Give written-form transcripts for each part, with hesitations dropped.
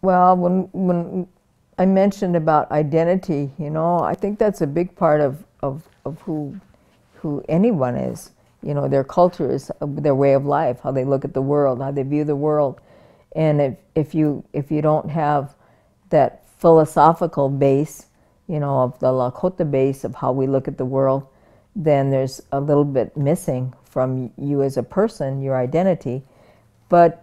Well, when I mentioned about identity, you know, I think that's a big part of who anyone is. You know, their culture is their way of life, how they look at the world, how they view the world. And if you don't have that philosophical base, you know, of the Lakota base of how we look at the world, then there's a little bit missing from you as a person, your identity. But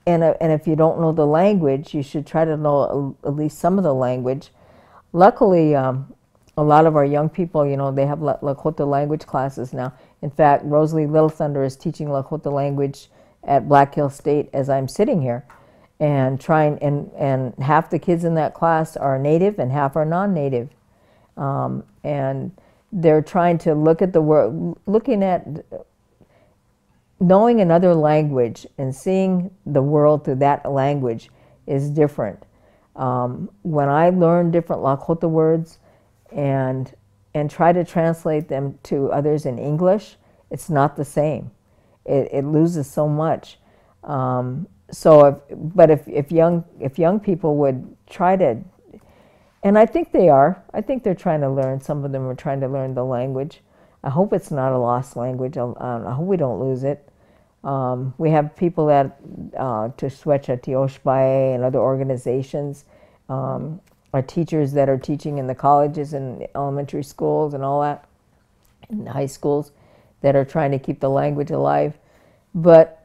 and if you don't know the language, you should try to know at least some of the language. Luckily, a lot of our young people, you know, they have Lakota language classes now. In fact, Rosalie Little Thunder is teaching Lakota language at Black Hill State as I'm sitting here, and and half the kids in that class are native and half are non-native, and they're trying to look at the world, looking at knowing another language and seeing the world through that language is different. When I learn different Lakota words and try to translate them to others in English, it's not the same. It loses so much. If young people would try to, and I think they are. I think they're trying to learn. Some of them are trying to learn the language. I hope it's not a lost language. I hope we don't lose it. We have people that to Swecha Tioshbae and other organizations, are teachers that are teaching in the colleges and elementary schools and all that, in high schools, that are trying to keep the language alive. But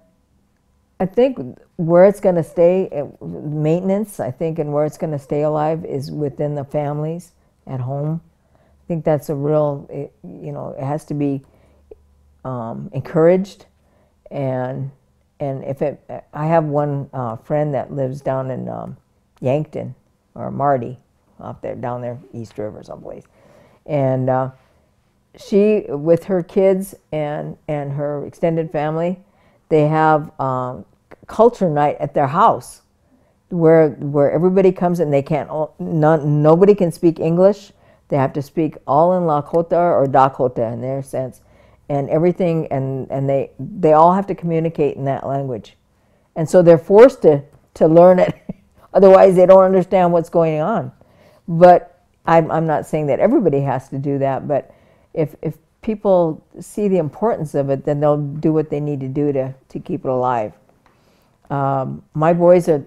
I think where it's going to stay, maintenance, I think, and where it's going to stay alive is within the families at home. I think that's a real, you know, it has to be encouraged. And if it, I have one friend that lives down in Yankton, or Marty, up there, down there, East River someplace. And she, with her kids and her extended family, they have culture night at their house, where everybody comes and they can't, nobody can speak English. They have to speak all in Lakota or Dakota in their sense, and everything, and they all have to communicate in that language, and so they're forced to learn it. Otherwise, they don't understand what's going on. But I'm not saying that everybody has to do that, but if people see the importance of it, then they'll do what they need to do to keep it alive. My boys are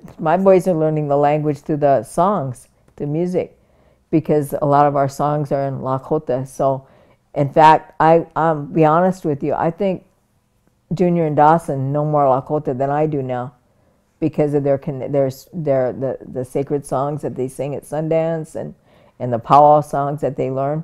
learning the language through the songs, the music, because a lot of our songs are in Lakota. So, in fact, I'll be honest with you, I think Junior and Dawson know more Lakota than I do now, because of the sacred songs that they sing at Sundance and the powwow songs that they learn.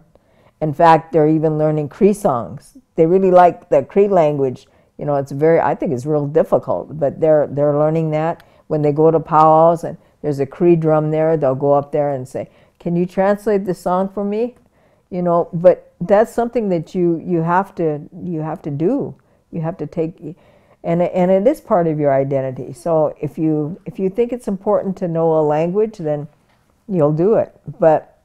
In fact, they're even learning Cree songs. They really like the Cree language. You know, it's I think it's real difficult, but they're learning that. When they go to powwows and there's a Cree drum there, they'll go up there and say, "Can you translate this song for me?" You know, but that's something that you have to do. You have to take, and it is part of your identity. So if you think it's important to know a language, then you'll do it. But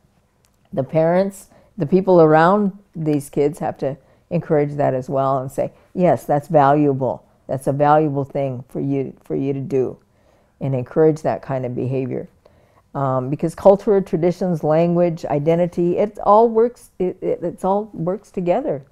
the parents, the people around these kids, have to encourage that as well and say, yes, that's valuable. That's a valuable thing for you to do, and encourage that kind of behavior. Because culture, traditions, language, identity, it all works together.